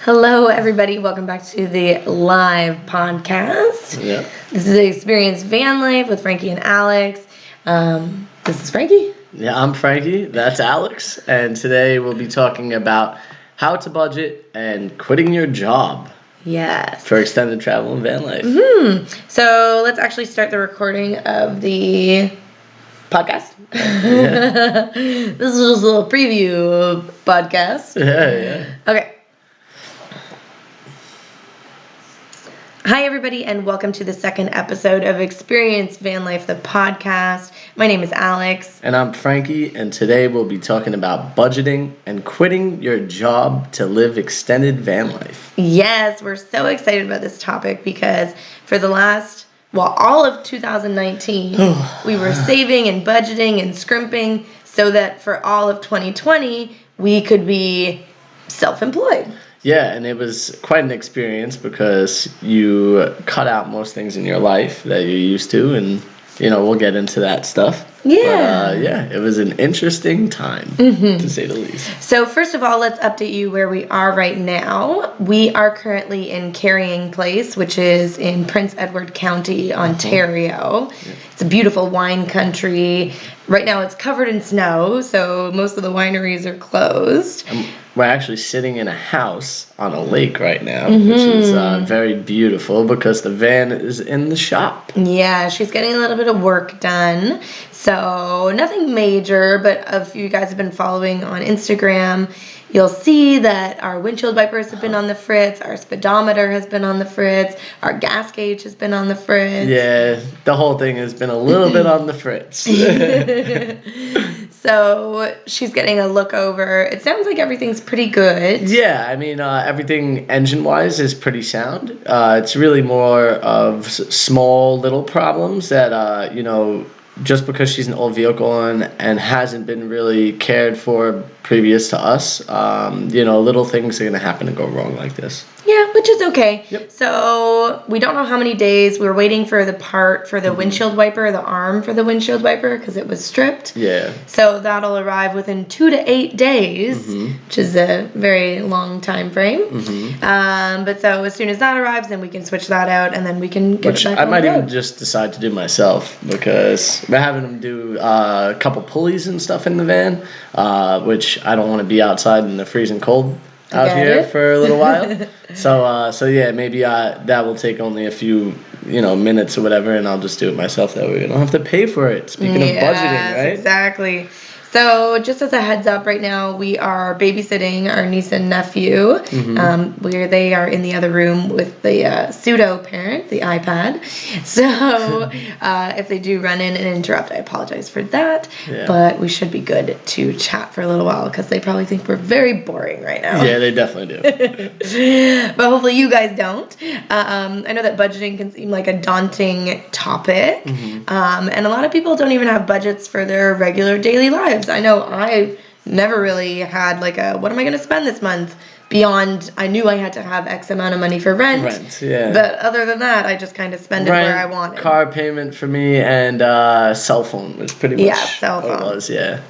Hello, everybody. Welcome back to the live podcast. Yeah. This is the Experience Vanlife with Frankie and Alex. This is Frankie. Yeah, I'm Frankie. That's Alex. And today we'll be talking about how to budget and quitting your job Yes. for extended travel and van life. So let's actually start the recording of the podcast. Yeah. This is just a little preview podcast. Yeah. Okay. Hi, everybody, and welcome to the second episode of Experience Van Life, the podcast. My name is Alex. And I'm Frankie, and today we'll be talking about budgeting and quitting your job to live extended van life. Yes, we're so excited about this topic because for the all of 2019, we were saving and budgeting and scrimping so that for all of 2020, we could be self-employed. Yeah, and it was quite an experience because you cut out most things in your life that you're used to, and, we'll get into that stuff. Yeah. But, it was an interesting time, to say the least. So first of all, let's update you where we are right now. We are currently in Carrying Place, which is in Prince Edward County, Ontario. Yeah. It's a beautiful wine country. Right now it's covered in snow, so most of the wineries are closed. We're actually sitting in a house on a lake right now, which is very beautiful because the van is in the shop. Yeah, she's getting a little bit of work done. So nothing major, but if you guys have been following on Instagram, you'll see that our windshield wipers have been on the fritz, our speedometer has been on the fritz, our gas gauge has been on the fritz. Yeah, the whole thing has been a little bit on the fritz. So she's getting a look over. It sounds like everything's pretty good. Yeah, I mean, everything engine-wise is pretty sound. It's really more of small little problems that, just because she's an old vehicle and hasn't been really cared for previous to us, little things are going to happen and go wrong like this. Yeah, which is okay. Yep. So we don't know how many days. We're waiting for the part for the windshield wiper, the arm for the windshield wiper, because it was stripped. Yeah. So that'll arrive within 2 to 8 days, which is a very long time frame. But so as soon as that arrives, then we can switch that out, and then we can get it back on the road. I might even just decide to do myself because we're having them do a couple pulleys and stuff in the van, which I don't want to be outside in the freezing cold out here for a little while. So yeah, maybe that will take only a few minutes or whatever, and I'll just do it myself. That way we don't have to pay for it. Speaking of budgeting, right? Exactly. So just as a heads up, right now we are babysitting our niece and nephew, where they are in the other room with the pseudo parent, the iPad. So if they do run in and interrupt, I apologize for that. Yeah. But we should be good to chat for a little while because they probably think we're very boring right now. Yeah, they definitely do. But hopefully you guys don't. I know that budgeting can seem like a daunting topic, and a lot of people don't even have budgets for their regular daily lives. I know I never really had what am I going to spend this month beyond I knew I had to have X amount of money for rent. Yeah. But other than that, I just kind of spend it where I want it. Car payment for me and cell phone was pretty much cell phone. What it was, yeah.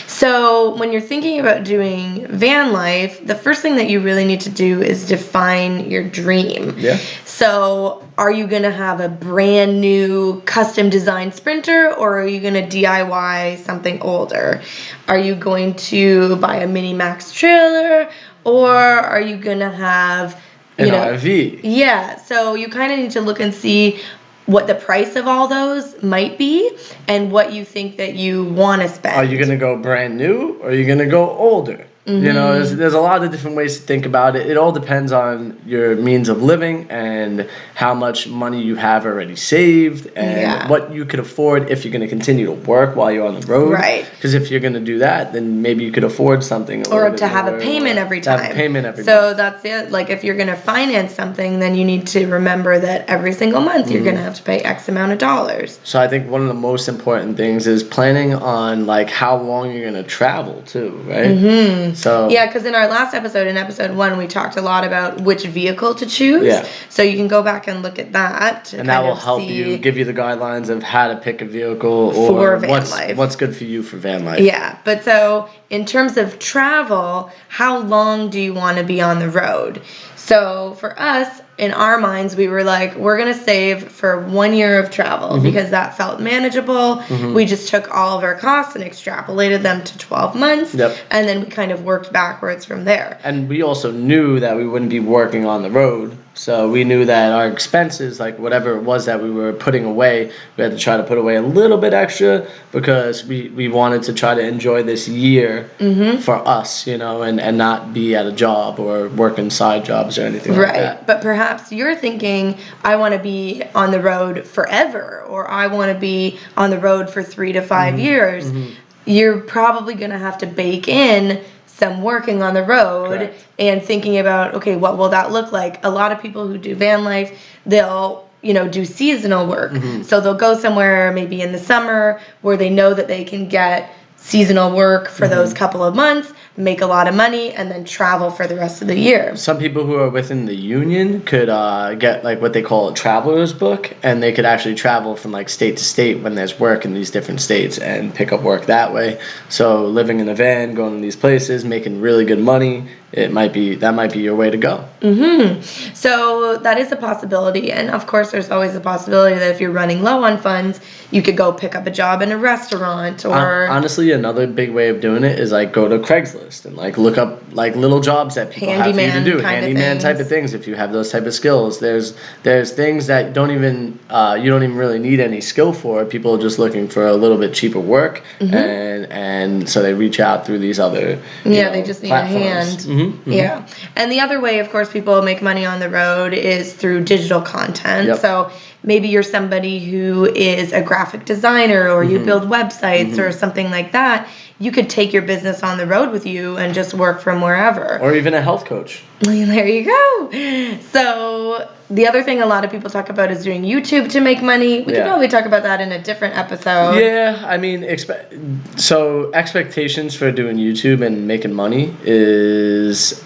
So when you're thinking about doing van life, the first thing that you really need to do is define your dream. Yeah. So are you going to have a brand new custom designed Sprinter, or are you going to DIY something older? Are you going to buy a mini max trailer, or are you going to have an RV? Yeah. So you kind of need to look and see what the price of all those might be and what you think that you want to spend. Are you going to go brand new, or are you going to go older? There's a lot of different ways to think about it. It all depends on your means of living and how much money you have already saved and what you could afford if you're going to continue to work while you're on the road. Right. Because if you're going to do that, then maybe you could afford something. Or to have a payment every time. So that's it. Like if you're going to finance something, then you need to remember that every single month you're going to have to pay X amount of dollars. So I think one of the most important things is planning on how long you're going to travel too, right? So yeah, because in our last episode, in episode 1, we talked a lot about which vehicle to choose. Yeah. So you can go back and look at that. And that will help you, give you the guidelines of how to pick a vehicle or what's good for you for van life. Yeah, but so in terms of travel, how long do you want to be on the road? So for us, in our minds, we were like, we're going to save for 1 year of travel because that felt manageable. We just took all of our costs and extrapolated them to 12 months. Yep. And then we kind of worked backwards from there. And we also knew that we wouldn't be working on the road. So we knew that our expenses, like whatever it was that we were putting away, we had to try to put away a little bit extra because we wanted to try to enjoy this year for us, you know, and not be at a job or working side jobs or anything like that. Right. But perhaps you're thinking, I want to be on the road forever, or I want to be on the road for 3 to 5 years. You're probably going to have to bake in some working on the road. Correct. And thinking about, okay, what will that look like? A lot of people who do van life, they'll, do seasonal work. So they'll go somewhere maybe in the summer where they know that they can get seasonal work for those couple of months, make a lot of money, and then travel for the rest of the year. Some people who are within the union could get like what they call a traveler's book, and they could actually travel from like state to state when there's work in these different states and pick up work that way. So living in a van, going to these places, making really good money, that might be your way to go. So that is a possibility, and of course there's always a possibility that if you're running low on funds, you could go pick up a job in a restaurant or honestly, another big way of doing it is like go to Craigslist and like look up like little jobs that people have for you to do, handyman type of things. If you have those type of skills, there's things that you don't even really need any skill for. People are just looking for a little bit cheaper work, and so they reach out through these other they just need platforms. a hand. Yeah, and the other way, of course, people make money on the road is through digital content. Yep. So maybe you're somebody who is a graphic designer or you build websites or something like that. You could take your business on the road with you and just work from wherever. Or even a health coach. There you go. So the other thing a lot of people talk about is doing YouTube to make money. We could probably talk about that in a different episode. Yeah, I mean, so expectations for doing YouTube and making money is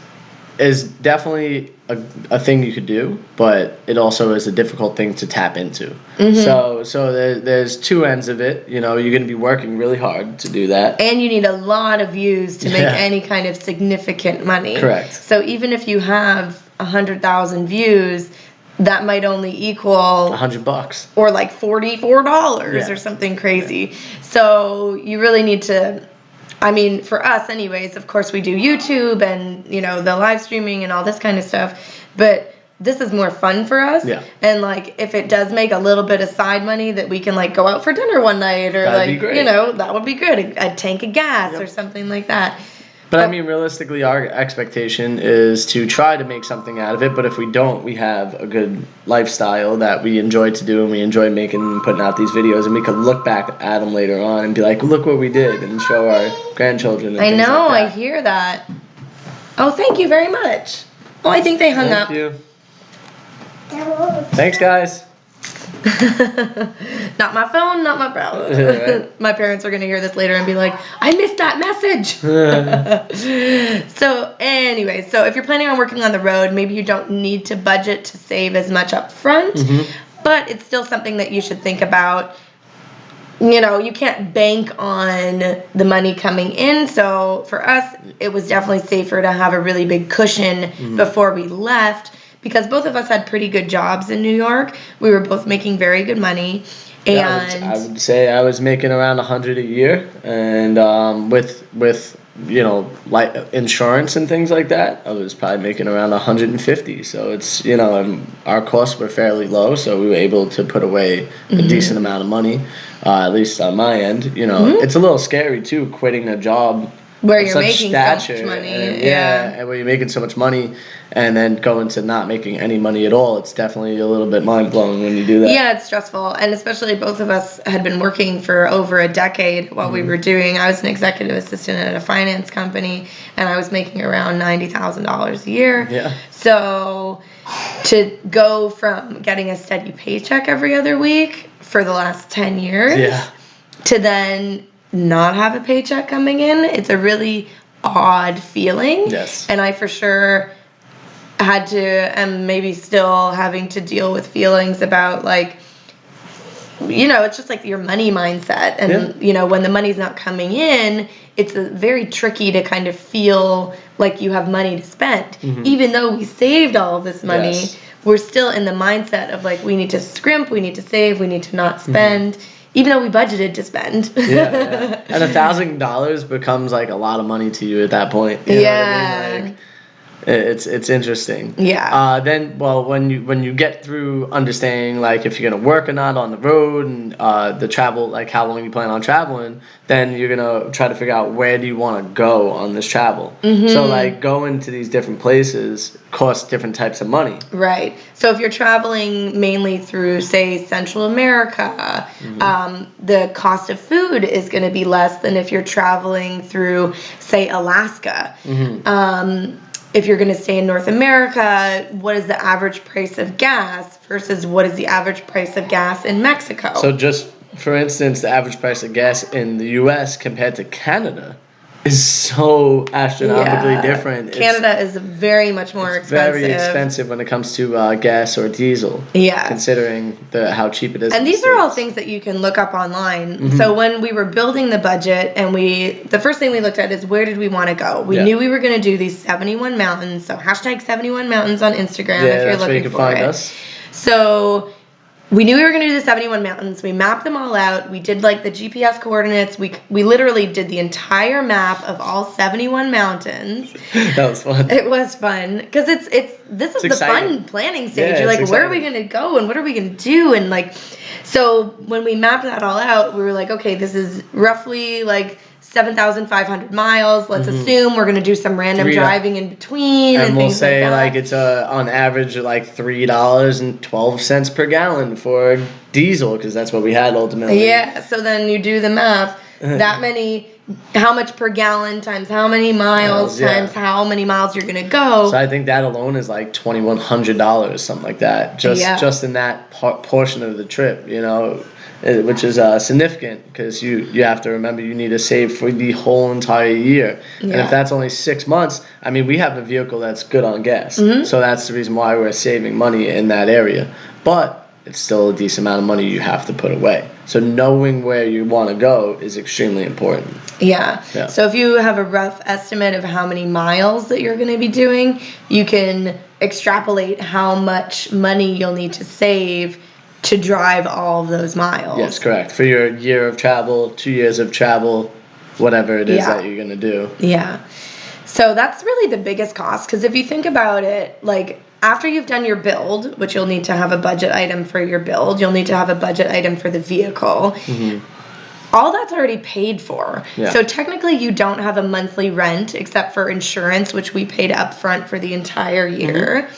definitely a thing you could do, but it also is a difficult thing to tap into. So there's two ends of it. You're going to be working really hard to do that. And you need a lot of views to make any kind of significant money. Correct. So even if you have 100,000 views, that might only equal $100 or like $44 or something crazy. So you really need to, I mean, for us anyways, of course we do YouTube and, the live streaming and all this kind of stuff, but this is more fun for us. Yeah. And like, if it does make a little bit of side money that we can like go out for dinner one night or That'd be great. that would be good. A tank of gas or something like that. But I mean, realistically, our expectation is to try to make something out of it. But if we don't, we have a good lifestyle that we enjoy to do, and we enjoy making and putting out these videos, and we could look back at them later on and be like, look what we did, and show our grandchildren. And I know, like I hear that. Oh, thank you very much. Oh, I think they hung up. Thank you. Thanks, guys. Not my phone, not my browser. Right. My parents are going to hear this later and be like, I missed that message. So anyway, so if you're planning on working on the road, maybe you don't need to budget to save as much up front, but it's still something that you should think about. You can't bank on the money coming in. So for us, it was definitely safer to have a really big cushion before we left, because both of us had pretty good jobs in New York. We were both making very good money. And I would say I was making around $100 a year, and with like insurance and things like that, I was probably making around $150. So it's and our costs were fairly low, so we were able to put away a decent amount of money, at least on my end. It's a little scary too, quitting a job where you're making so much money, and where you're making so much money, and then going to not making any money at all. It's definitely a little bit mind-blowing when you do that. Yeah, it's stressful, and especially both of us had been working for over a decade while we were doing. I was an executive assistant at a finance company, and I was making around $90,000 a year. Yeah. So to go from getting a steady paycheck every other week for the last 10 years to then not have a paycheck coming in, it's a really odd feeling. Yes. And I for sure had to, and maybe still having to deal with feelings about like, it's just like your money mindset. And, when the money's not coming in, it's very tricky to kind of feel like you have money to spend. Even though we saved all of this money, we're still in the mindset of like, we need to scrimp, we need to save, we need to not spend, even though we budgeted to spend. Yeah. And $1,000 becomes like a lot of money to you at that point. You know what I mean? Like, it's interesting. Yeah. Then, when you get through understanding like if you're gonna work or not on the road and the travel, like how long you plan on traveling, then you're gonna try to figure out where do you want to go on this travel. So like going to these different places costs different types of money. Right. So if you're traveling mainly through, say, Central America, the cost of food is going to be less than if you're traveling through, say, Alaska. If you're going to stay in North America, what is the average price of gas versus what is the average price of gas in Mexico? So just for instance, the average price of gas in the U.S. compared to Canada is so astronomically different. Canada is very much more expensive. Very expensive when it comes to gas or diesel. Yeah. Considering how cheap it is. And these are all things that you can look up online. So when we were building the budget, and the first thing we looked at is where did we want to go? We knew we were going to do these 71 mountains. So # 71 mountains on Instagram if you're looking for it. Yeah, that's where you can find us. So we knew we were going to do the 71 mountains. We mapped them all out. We did like the GPS coordinates. We literally did the entire map of all 71 mountains. That was fun. It was fun because this is the fun planning stage. Yeah, you're like, where are we going to go and what are we going to do? And like, so when we mapped that all out, we were like, okay, this is roughly like 7,500 miles. Let's assume we're going to do some random driving in between. And we'll things say like it's on average like $3.12 per gallon for diesel because that's what we had ultimately. Yeah. So then you do the math. That many, how much per gallon times how many miles times how many miles you're going to go. So I think that alone is like $2,100, something like that. Just in that portion of the trip, which is significant because you have to remember you need to save for the whole entire year. And if that's only 6 months, I mean, we have a vehicle that's good on gas. So that's the reason why we're saving money in that area. But it's still a decent amount of money you have to put away. So knowing where you want to go is extremely important. Yeah. So if you have a rough estimate of how many miles that you're going to be doing, you can extrapolate how much money you'll need to save to drive all of those miles. Yes, correct. For your year of travel, 2 years of travel, whatever it is that you're going to do. Yeah. So that's really the biggest cost because if you think about it, like after you've done your build, which you'll need to have a budget item for your build, you'll need to have a budget item for the vehicle. All that's already paid for. Yeah. So technically you don't have a monthly rent except for insurance, which we paid up front for the entire year.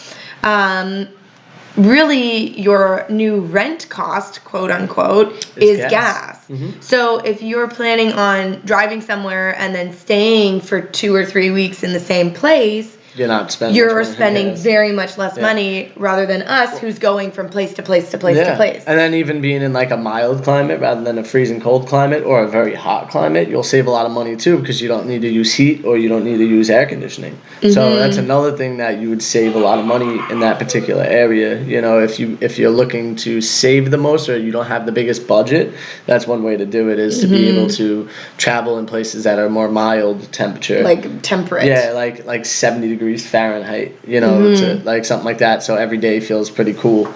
Really, your new rent cost, quote unquote, is gas. So if you're planning on driving somewhere and then staying for 2 or 3 weeks in the same place, you're spending very much less money rather than us who's going from place to place to place to place. And then even being in like a mild climate rather than a freezing cold climate or a very hot climate, you'll save a lot of money too because you don't need to use heat or you don't need to use air conditioning. So that's another thing that you would save a lot of money in that particular area. If you're looking to save the most or you don't have the biggest budget, that's one way to do it is to be able to travel in places that are more mild temperature. Like temperate. Yeah, like 70 degrees Fahrenheit, to, like something like that. So every day feels pretty cool.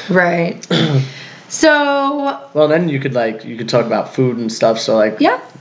Right. So. Well, then you could talk about food and stuff. So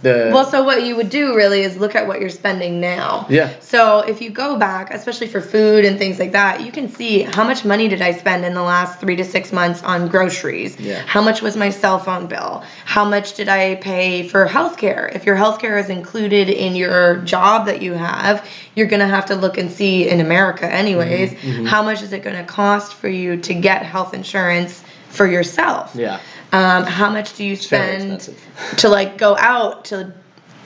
so what you would do really is look at what you're spending now. Yeah. So if you go back, especially for food and things like that, you can see how much money did I spend in the last 3 to 6 months on groceries. Yeah. How much was my cell phone bill? How much did I pay for healthcare? If your healthcare is included in your job that you have, you're going to have to look and see in America anyways, how much is it going to cost for you to get health insurance for yourself? Yeah. How much do you spend to go out to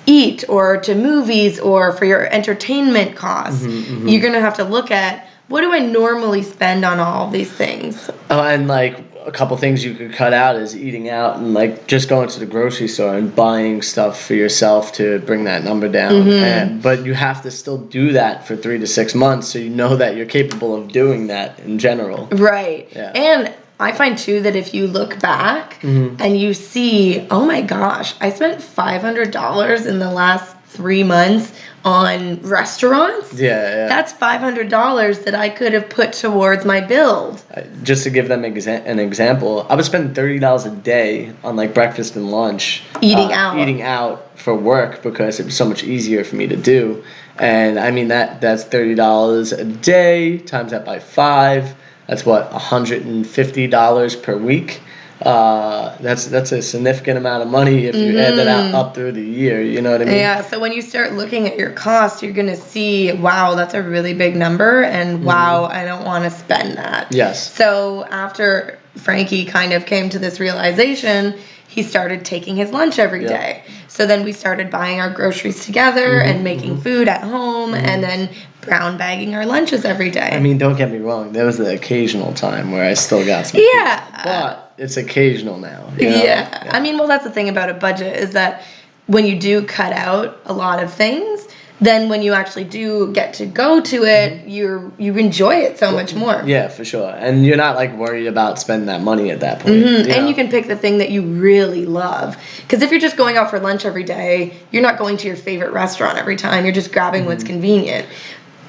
eat or to movies or for your entertainment costs? You're going to have to look at what do I normally spend on all of these things? And a couple things you could cut out is eating out and like just going to the grocery store and buying stuff for yourself to bring that number down. But you have to still do that for 3 to 6 months so you know that you're capable of doing that in general. Right. Yeah. And I find too that if you look back and you see, oh my gosh, I spent $500 in the last 3 months on restaurants. Yeah. That's $500 that I could have put towards my build. Just to give them an example, I would spend $30 a day on like breakfast and lunch. Eating out for work because it was so much easier for me to do. And I mean that's $30 a day times that by 5. That's what, $150 per week. That's a significant amount of money if you add that up through the year. You know what I mean? Yeah. So when you start looking at your costs, you're gonna see, wow, that's a really big number, and wow, I don't want to spend that. Yes. So after Frankie kind of came to this realization, he started taking his lunch every day. So then we started buying our groceries together and making food at home, and then brown bagging our lunches every day. I mean, don't get me wrong. There was the occasional time where I still got some food, but it's occasional now. You know? Yeah. I mean, well, that's the thing about a budget is that when you do cut out a lot of things, then when you actually do get to go to it, you enjoy it so much more. Yeah, for sure. And you're not like worried about spending that money at that point. And you can pick the thing that you really love. Because if you're just going out for lunch every day, you're not going to your favorite restaurant every time. You're just grabbing what's convenient.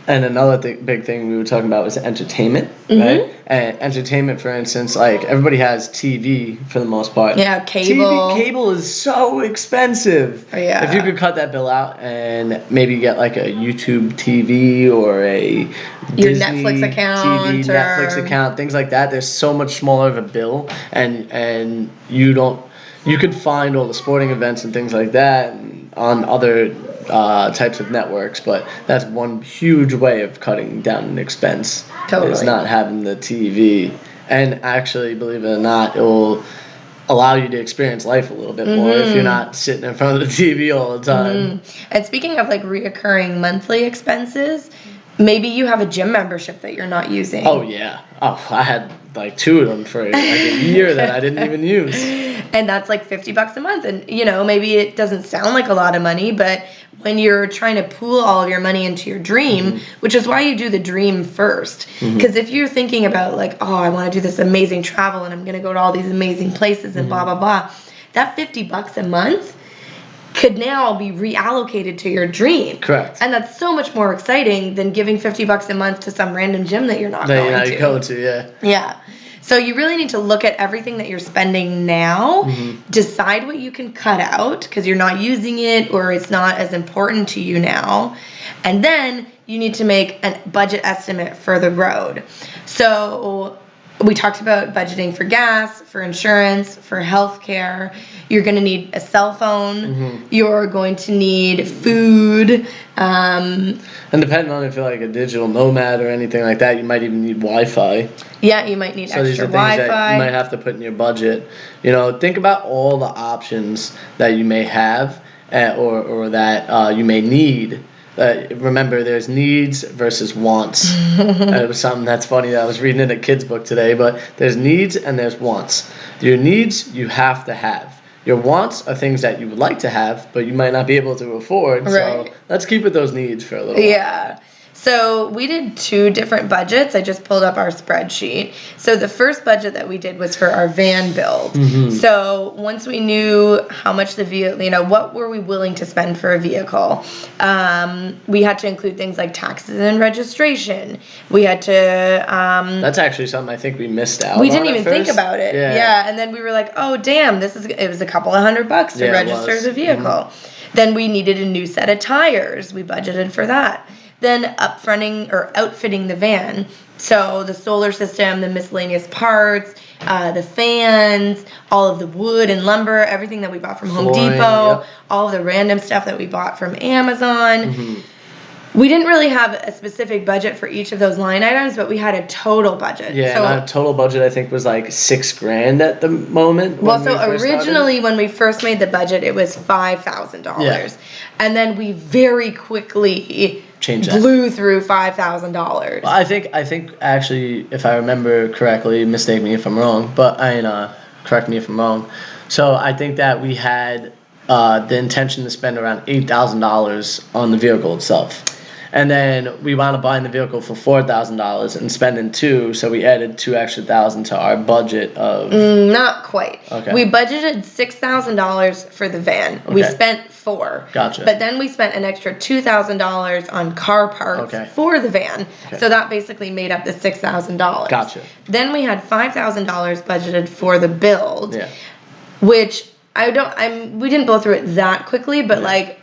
And another big thing we were talking about was entertainment, right? And entertainment, for instance, like everybody has TV for the most part. Yeah, cable. Cable is so expensive. Oh, yeah. If you could cut that bill out and maybe get like a YouTube TV or a your Disney Netflix account, TV, Netflix account, things like that. There's so much smaller of a bill, and you could find all the sporting events and things like that on other types of networks, but that's one huge way of cutting down an expense. Totally. Is not having the TV. And actually, believe it or not, it will allow you to experience life a little bit more if you're not sitting in front of the TV all the time. And speaking of like reoccurring monthly expenses, maybe you have a gym membership that you're not using. Oh yeah. Oh, I had like 2 of them for like a year that I didn't even use. And that's like $50 a month. And, maybe it doesn't sound like a lot of money, but when you're trying to pool all of your money into your dream, which is why you do the dream first. Because if you're thinking about like, oh, I want to do this amazing travel and I'm going to go to all these amazing places and blah, blah, blah, that $50 a month could now be reallocated to your dream. Correct. And that's so much more exciting than giving $50 a month to some random gym that you're not going to. Go to, yeah. Yeah. So you really need to look at everything that you're spending now, decide what you can cut out because you're not using it or it's not as important to you now, and then you need to make a budget estimate for the road. So we talked about budgeting for gas, for insurance, for healthcare. You're going to need a cell phone. You're going to need food. And depending on if you're like a digital nomad or anything like that, you might even need Wi-Fi. Yeah, you might need extra these are Wi-Fi. things that you might have to put in your budget. Think about all the options that you may have or that you may need. Remember, there's needs versus wants. It was something that's funny that I was reading in a kid's book today, but there's needs and there's wants. Your needs, you have to have. Your wants are things that you would like to have, but you might not be able to afford. Right. So let's keep with those needs for a little while. Yeah. So we did 2 different budgets. I just pulled up our spreadsheet. So the first budget that we did was for our van build. So once we knew how much the vehicle, what were we willing to spend for a vehicle? We had to include things like taxes and registration. We had to... That's actually something I think we missed out. We didn't even think about it. Yeah. And then we were like, oh, damn, it was a couple of $100 to register the vehicle. Then we needed a new set of tires. We budgeted for that. Then outfitting the van. So the solar system, the miscellaneous parts, the fans, all of the wood and lumber, everything that we bought from Home Depot, all of the random stuff that we bought from Amazon. We didn't really have a specific budget for each of those line items, but we had a total budget. Yeah, so, and our total budget I think was like $6,000 at the moment. Well, so originally when we first made the budget, it was $5,000. Yeah. And then we very quickly change that. blew through $5,000. Well, I think actually, if I remember correctly, mistake me if I'm wrong, but correct me if I'm wrong. So I think that we had the intention to spend around $8,000 on the vehicle itself. And then we wound up buying the vehicle for $4,000 and spending $2,000, so we added $2,000 extra to our budget of. Not quite. Okay. We budgeted $6,000 for the van. Okay. We spent $4,000. Gotcha. But then we spent an extra $2,000 on car parts for the van. Okay. So that basically made up the $6,000. Gotcha. Then we had $5,000 budgeted for the build. Yeah. Which we didn't go through it that quickly, but like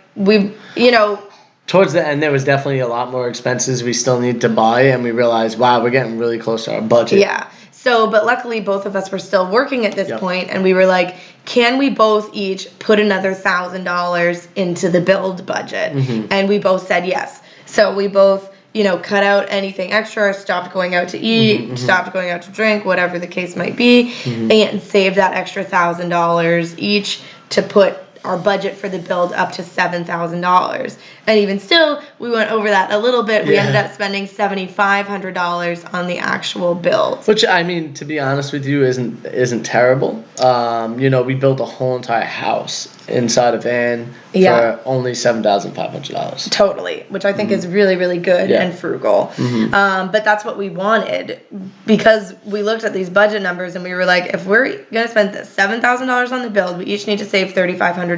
towards the end, there was definitely a lot more expenses we still need to buy, and we realized, wow, we're getting really close to our budget. Yeah. So, but luckily, both of us were still working at this point, and we were like, can we both each put another $1,000 into the build budget? Mm-hmm. And we both said yes. So we both, cut out anything extra, stopped going out to eat, stopped going out to drink, whatever the case might be, and saved that extra $1,000 each to put our budget for the build up to $7,000. And even still, we went over that a little bit. We ended up spending $7,500 on the actual build. Which, I mean, to be honest with you, isn't terrible. We built a whole entire house inside a van for only $7,500. Totally, which I think is really, really good and frugal. But that's what we wanted, because we looked at these budget numbers and we were like, if we're going to spend $7,000 on the build, we each need to save $3,500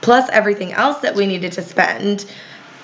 plus everything else that we needed to spend.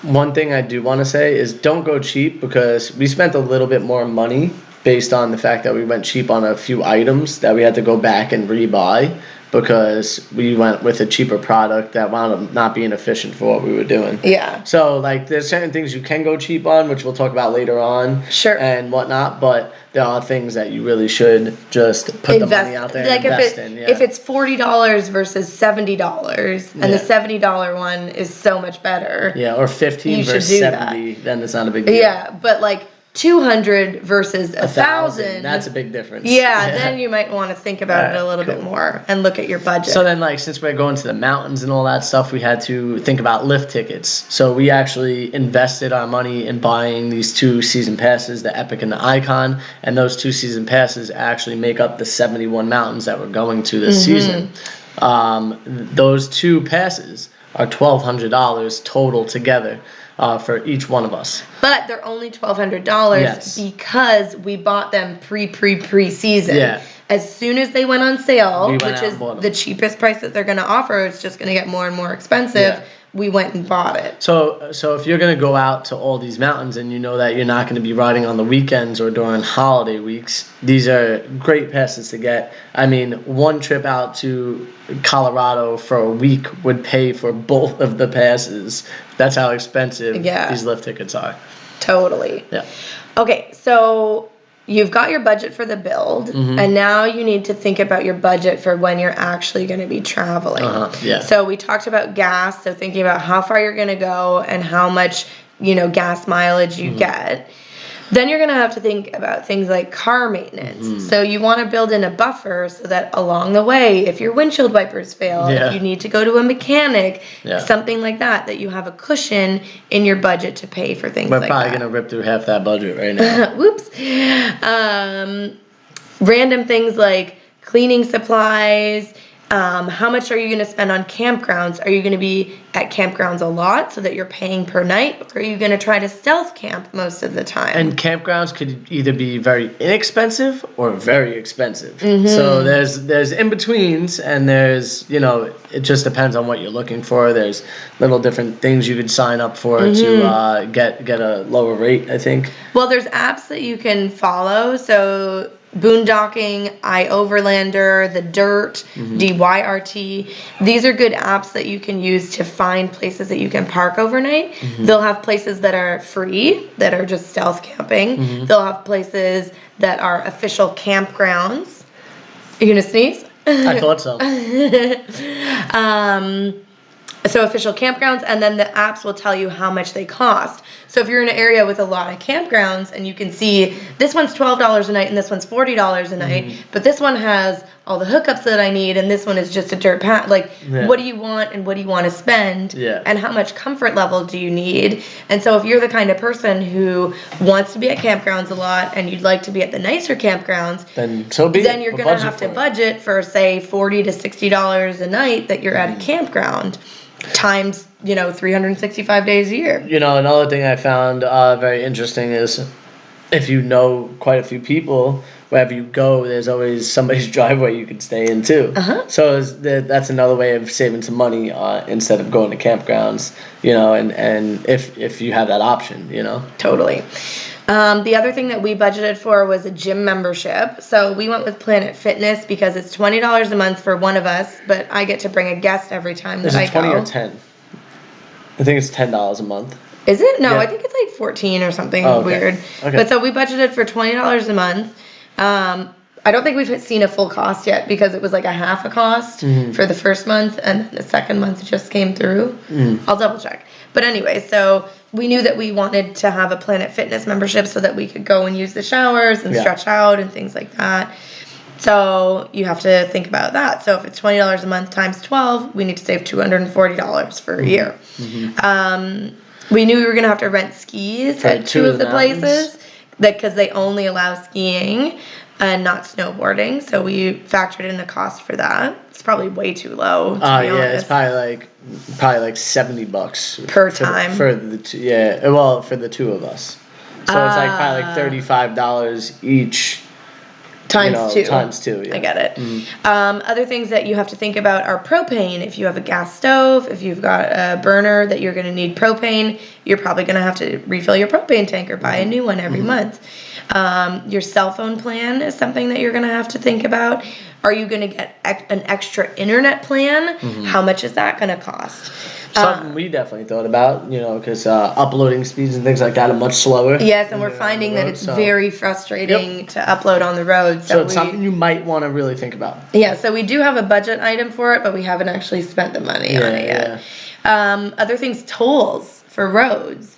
One thing I do want to say is don't go cheap, because we spent a little bit more money based on the fact that we went cheap on a few items that we had to go back and rebuy, because we went with a cheaper product that wound up not being efficient for what we were doing. Yeah. So, there's certain things you can go cheap on, which we'll talk about later on. Sure. And whatnot, but there are things that you really should just put the money out there and invest in. Yeah. If it's $40 versus $70, and the $70 one is so much better. Yeah, or $15 versus $70, then it's not a big deal. Yeah, but $200 versus $1,000. That's a big difference. Yeah, then you might want to think about it a little bit more and look at your budget. So then, since we're going to the mountains and all that stuff, we had to think about lift tickets. So we actually invested our money in buying these 2 season passes, the Epic and the Icon, and those 2 season passes actually make up the 71 mountains that we're going to this season. Those 2 passes are $1,200 total together. For each one of us. But they're only $1,200 because we bought them pre-season. Yeah. As soon as they went on sale, which is the cheapest price that they're going to offer, it's just going to get more and more expensive. We went and bought it. So if you're going to go out to all these mountains and you know that you're not going to be riding on the weekends or during holiday weeks, these are great passes to get. I mean, one trip out to Colorado for a week would pay for both of the passes. That's how expensive these lift tickets are. Totally. Yeah. Okay, so you've got your budget for the build, and now you need to think about your budget for when you're actually going to be traveling. So we talked about gas, so thinking about how far you're going to go and how much, gas mileage you get. Then you're going to have to think about things like car maintenance. So you want to build in a buffer so that along the way, if your windshield wipers fail, if you need to go to a mechanic, something like that you have a cushion in your budget to pay for things like that. We're probably going to rip through half that budget right now. Whoops. Random things like cleaning supplies. How much are you going to spend on campgrounds? Are you going to be at campgrounds a lot so that you're paying per night? Or are you going to try to stealth camp most of the time? And campgrounds could either be very inexpensive or very expensive. So there's in-betweens, and there's, it just depends on what you're looking for. There's little different things you could sign up for to get a lower rate, I think. Well, there's apps that you can follow. So Boondocking, iOverlander, The Dirt, DYRT. These are good apps that you can use to find places that you can park overnight. They'll have places that are free, that are just stealth camping. They'll have places that are official campgrounds. Are you going to sneeze? I thought so. So official campgrounds, and then the apps will tell you how much they cost. So if you're in an area with a lot of campgrounds and you can see this one's $12 a night and this one's $40 a night, but this one has all the hookups that I need, and this one is just a dirt path. Like, what do you want and what do you want to spend? Yeah. And how much comfort level do you need? And so if you're the kind of person who wants to be at campgrounds a lot and you'd like to be at the nicer campgrounds, then so be it. Then you're going to have to budget for, say, $40 to $60 a night that you're at a campground times, 365 days a year. Another thing I found very interesting is if you know quite a few people, wherever you go, there's always somebody's driveway you can stay in too. So that's another way of saving some money instead of going to campgrounds, and if you have that option, Totally. The other thing that we budgeted for was a gym membership. So we went with Planet Fitness because it's $20 a month for one of us, but I get to bring a guest every time that I go. Is it 20 or 10? I think it's $10 a month. Is it? No, I think it's like 14 or something weird. Okay. But so we budgeted for $20 a month. I don't think we've seen a full cost yet because it was like a half a cost for the first month, and then the second month just came through. I'll double check. But anyway, so we knew that we wanted to have a Planet Fitness membership so that we could go and use the showers and stretch out and things like that. So you have to think about that. So if it's $20 a month times 12, we need to save $240 for a year. We knew we were going to have to rent skis at two of the places because they only allow skiing and not snowboarding. So we factored in the cost for that. It's probably way too low. To be honest. It's probably like $70 per time for the two. Yeah, well, for the two of us. So it's like probably like $35 each. Times two, yeah. I get it. Other things that you have to think about are propane. If you have a gas stove, if you've got a burner that you're going to need propane, you're probably going to have to refill your propane tank or buy a new one every month. Your cell phone plan is something that you're going to have to think about. Are you going to get an extra internet plan? How much is that going to cost? Something we definitely thought about, because uploading speeds and things like that are much slower. Yes, and we're finding that it's very frustrating to upload on the road. So it's something you might want to really think about. Yeah, so we do have a budget item for it, but we haven't actually spent the money on it yet. Other things, tolls for roads.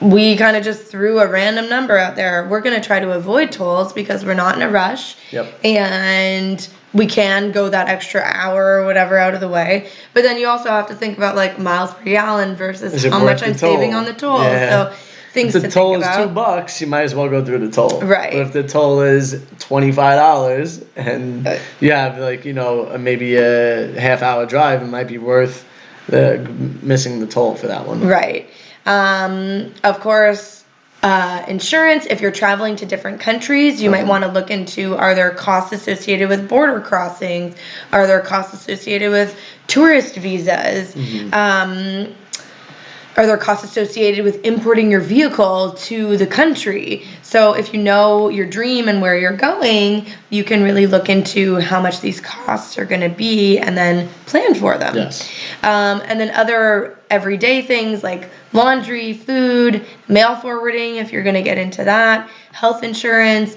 We kind of just threw a random number out there. We're going to try to avoid tolls because we're not in a rush. And we can go that extra hour or whatever out of the way. But then you also have to think about like miles per gallon versus how much I'm saving on the toll. So things to think about. If the toll is $2, you might as well go through the toll. Right. But if the toll is $25 and you have maybe a half-hour drive, it might be worth missing the toll for that one. Right. Of course, insurance. If you're traveling to different countries, you might want to look into, are there costs associated with border crossings? Are there costs associated with tourist visas? Are there costs associated with importing your vehicle to the country? So if you know your dream and where you're going, you can really look into how much these costs are going to be and then plan for them. Yes. And then other everyday things like laundry, food, mail forwarding, if you're going to get into that, health insurance.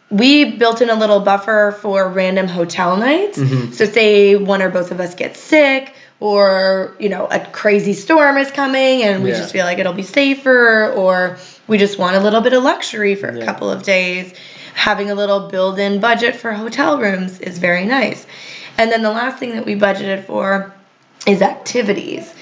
We built in a little buffer for random hotel nights. So say one or both of us get sick, or a crazy storm is coming and we just feel like it'll be safer, or we just want a little bit of luxury for a couple of days. Having a little built-in budget for hotel rooms is very nice. And then the last thing that we budgeted for is activities.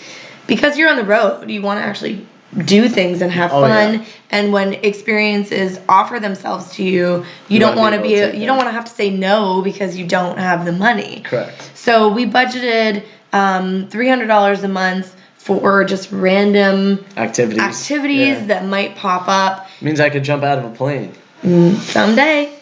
Because you're on the road, you want to actually do things and have fun. And when experiences offer themselves to you, you don't want to have to say no because you don't have the money. Correct. So we budgeted $300 a month for just random activities that might pop up. Means I could jump out of a plane. Someday.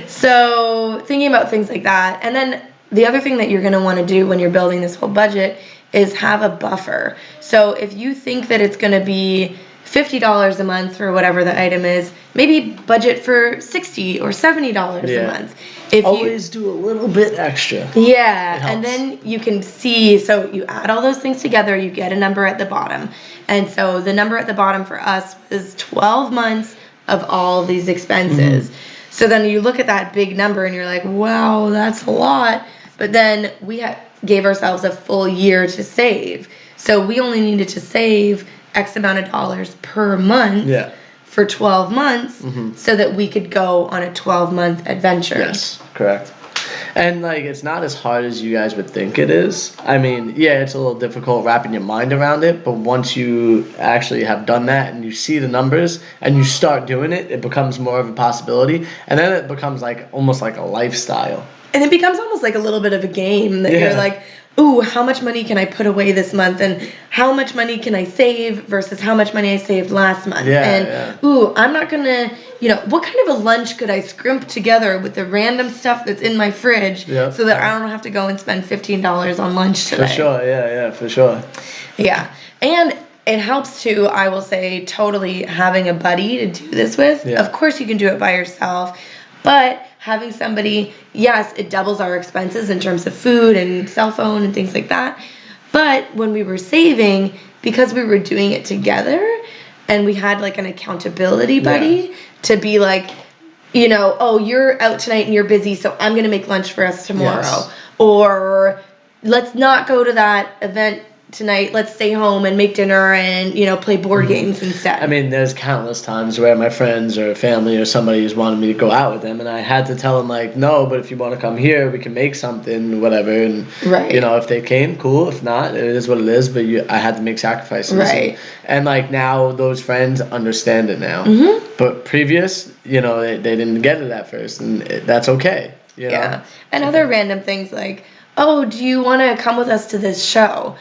So thinking about things like that. And then the other thing that you're going to want to do when you're building this whole budget is have a buffer. So if you think that it's going to be $50 a month for whatever the item is, maybe budget for $60 or $70 a month. Always do a little bit extra. Yeah, and then you can see, so you add all those things together, you get a number at the bottom. And so the number at the bottom for us is 12 months of all these expenses. So then you look at that big number and you're like, wow, that's a lot. But then we gave ourselves a full year to save. So we only needed to save X amount of dollars per month for 12 months so that we could go on a 12-month adventure. Yes, correct. And like it's not as hard as you guys would think it is. I mean, yeah, it's a little difficult wrapping your mind around it, but once you actually have done that and you see the numbers and you start doing it, it becomes more of a possibility, and then it becomes like almost like a lifestyle. And it becomes almost like a little bit of a game that you're like, ooh, how much money can I put away this month? And how much money can I save versus how much money I saved last month? Ooh, I'm not going to, what kind of a lunch could I scrimp together with the random stuff that's in my fridge so that I don't have to go and spend $15 on lunch today? For sure, yeah, for sure. Yeah. And it helps too, I will say, totally having a buddy to do this with. Yeah. Of course you can do it by yourself, but having somebody, yes, it doubles our expenses in terms of food and cell phone and things like that. But when we were saving, because we were doing it together and we had like an accountability buddy to be like, oh, you're out tonight and you're busy, so I'm going to make lunch for us tomorrow. Yes. Or let's not go to that event tonight, let's stay home and make dinner and, play board games instead. I mean, there's countless times where my friends or family or somebody has wanted me to go out with them, and I had to tell them, like, no, but if you want to come here, we can make something, whatever. And, if they came, cool. If not, it is what it is, but I had to make sacrifices. Right. And like, now those friends understand it now. But previous, they didn't get it at first, and that's okay. Yeah. And other random things like, oh, do you want to come with us to this show?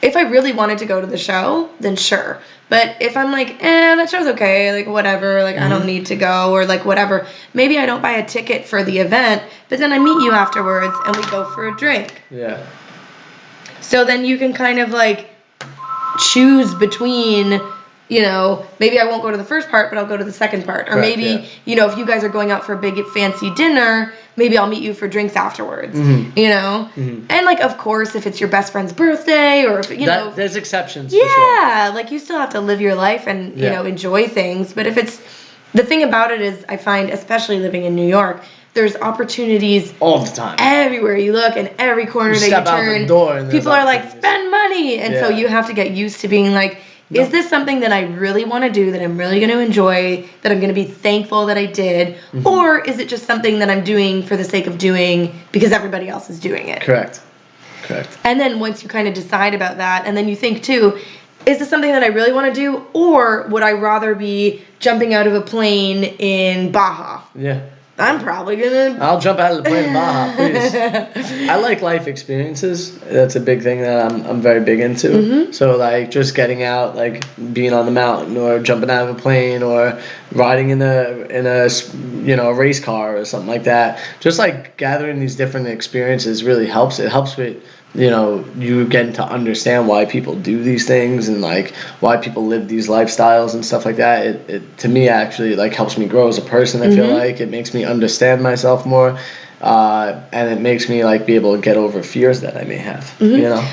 If I really wanted to go to the show, then sure. But if I'm like, that show's okay, like whatever, like I don't need to go or like whatever, maybe I don't buy a ticket for the event, but then I meet you afterwards and we go for a drink. Yeah. So then you can kind of like choose between, maybe I won't go to the first part, but I'll go to the second part. Or maybe, if you guys are going out for a big fancy dinner, maybe I'll meet you for drinks afterwards, And like, of course, if it's your best friend's birthday or if, there's exceptions. Yeah. For sure. Like you still have to live your life and, enjoy things. But if it's, the thing about it is I find, especially living in New York, there's opportunities all the time. Everywhere you look and every corner that you turn. Out the door and people are like, spend money. And so you have to get used to being like, is this something that I really want to do, that I'm really going to enjoy, that I'm going to be thankful that I did? Or is it just something that I'm doing for the sake of doing because everybody else is doing it? Correct. And then once you kind of decide about that, and then you think too, is this something that I really want to do? Or would I rather be jumping out of a plane in Baja? Yeah. I'm probably gonna... I'll jump out of the plane in Baja, please. I like life experiences. That's a big thing that I'm very big into. So, like, just getting out, like, being on the mountain or jumping out of a plane or riding in a race car or something like that. Just, like, gathering these different experiences really helps. It helps with... you getting to understand why people do these things and like why people live these lifestyles and stuff like that. It to me actually like helps me grow as a person. I feel like it makes me understand myself more, and it makes me like be able to get over fears that I may have.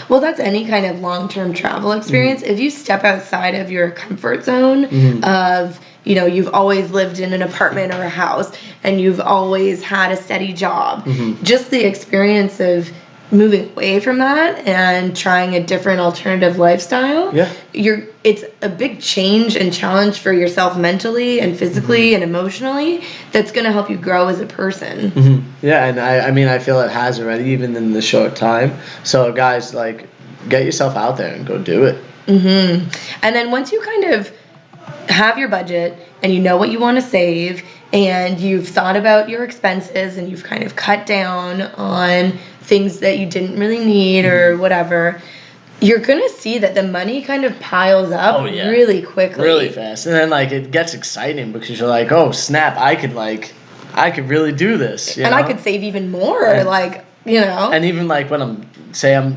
Well, that's any kind of long-term travel experience. If you step outside of your comfort zone of you've always lived in an apartment or a house and you've always had a steady job, just the experience of moving away from that and trying a different alternative lifestyle, it's a big change and challenge for yourself mentally and physically and emotionally that's going to help you grow as a person. Yeah, and I mean, I feel it has already, even in the short time. So guys, like, get yourself out there and go do it. And then once you kind of have your budget and you know what you want to save and you've thought about your expenses and you've kind of cut down on things that you didn't really need or whatever, you're gonna see that the money kind of piles up really quickly, really fast, and then like it gets exciting because you're like, oh snap, I could really do this, and I could save even more, and even like when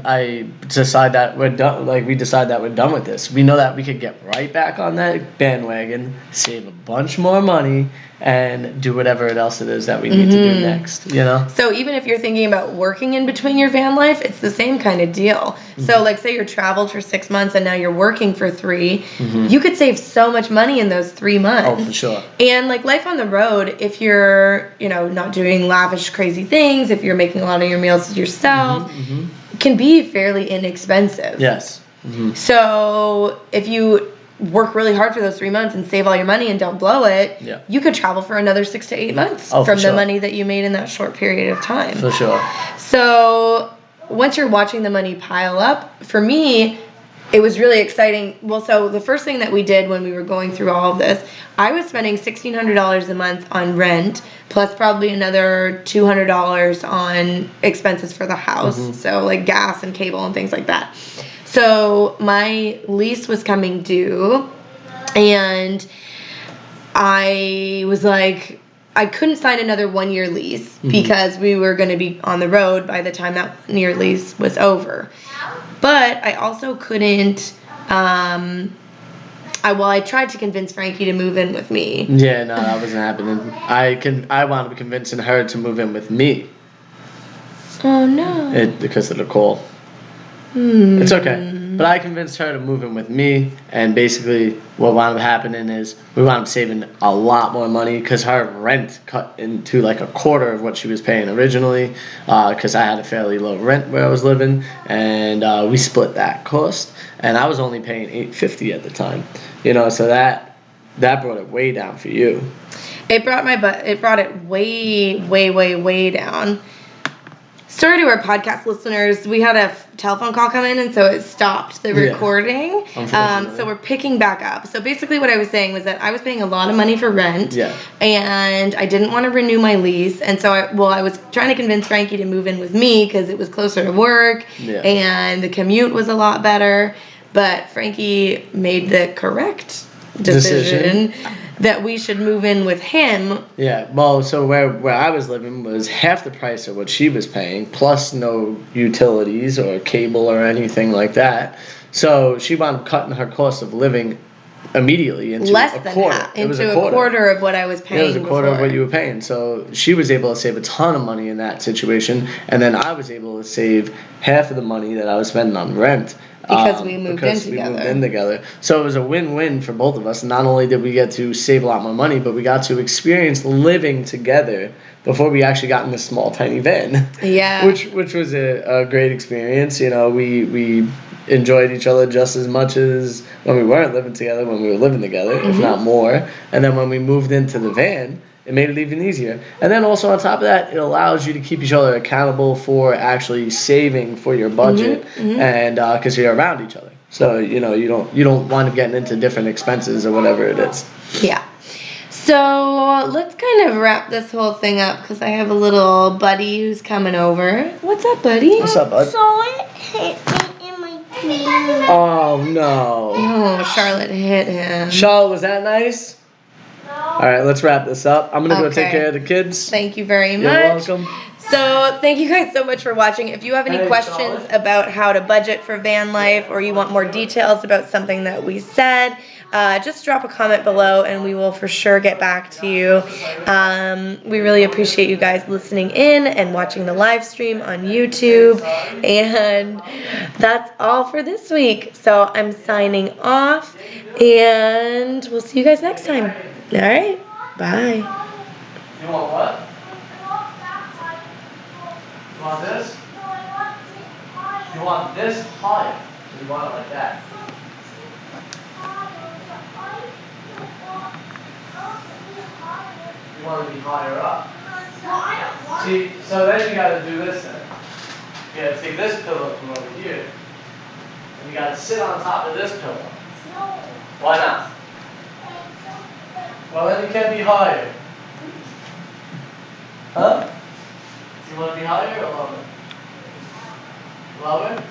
I decide that we're done, like we decide that we're done with this, we know that we could get right back on that bandwagon, save a bunch more money, and do whatever else it is that we need to do next, So even if you're thinking about working in between your van life, it's the same kind of deal. So like say you're traveled for 6 months and now you're working for 3, you could save so much money in those 3 months. Oh, for sure. And like life on the road, if you're, not doing lavish, crazy things, if you're making a lot of your meals yourself, can be fairly inexpensive. Yes. So if you work really hard for those 3 months and save all your money and don't blow it, Yeah. you could travel for another 6 to 8 months from the money that you made in that short period of time. For sure. So once you're watching the money pile up, for me, it was really exciting. Well, so the first thing that we did when we were going through all of this, I was spending $1,600 a month on rent, plus probably another $200 on expenses for the house. Mm-hmm. So like gas and cable and things like that. So my lease was coming due, and I was like, I couldn't sign another 1-year lease because we were going to be on the road by the time that 1-year lease was over. But I also couldn't, I tried to convince Frankie to move in with me. Yeah, no, that wasn't happening. I wound up convincing her to move in with me. Oh, no. Because of the call. It's okay. But I convinced her to move in with me, and basically what wound up happening is we wound up saving a lot more money because her rent cut into like a quarter of what she was paying originally, because I had a fairly low rent where I was living, and we split that cost, and I was only paying $850 at the time, so that brought it way down for you. It brought it way, way, way, way down. Sorry to our podcast listeners, we had a telephone call come in, and so it stopped the recording. So we're picking back up. So basically what I was saying was that I was paying a lot of money for rent, and I didn't want to renew my lease. And so I was trying to convince Frankie to move in with me because it was closer to work, and the commute was a lot better. But Frankie made the correct decision that we should move in with him. Yeah, well, so where I was living was half the price of what she was paying, plus no utilities or cable or anything like that. So she wound up cutting her cost of living immediately into a quarter of what I was paying. It was a quarter of what you were paying. So she was able to save a ton of money in that situation, and then I was able to save half of the money that I was spending on rent. Because we moved in together. So it was a win-win for both of us. Not only did we get to save a lot more money, but we got to experience living together before we actually got in this small, tiny van. Yeah. Which was a great experience. We enjoyed each other just as much as when we weren't living together, when we were living together, if not more. And then when we moved into the van, it made it even easier. And then also on top of that, it allows you to keep each other accountable for actually saving for your budget, and because you're around each other. So you don't wind up getting into different expenses or whatever it is. Yeah. So let's kind of wrap this whole thing up because I have a little buddy who's coming over. What's up, buddy? What's up, bud? So it hit me in my knee. Oh no. Oh, Charlotte hit him. Charlotte, was that nice? All right, let's wrap this up. I'm going to go take care of the kids. Thank you very much. You're welcome. So thank you guys so much for watching. If you have any questions about how to budget for van life, or you want more details about something that we said, just drop a comment below and we will for sure get back to you. We really appreciate you guys listening in and watching the live stream on YouTube. And that's all for this week. So I'm signing off, and we'll see you guys next time. All right, bye. You want what? You want this? You want this higher. So you want it like that. You want it to be higher up. See, so then you got to do this then. You got to take this pillow from over here, and you got to sit on top of this pillow. Why not? Well, then it can't be higher. Huh? Do you want to be higher or lower? Lower?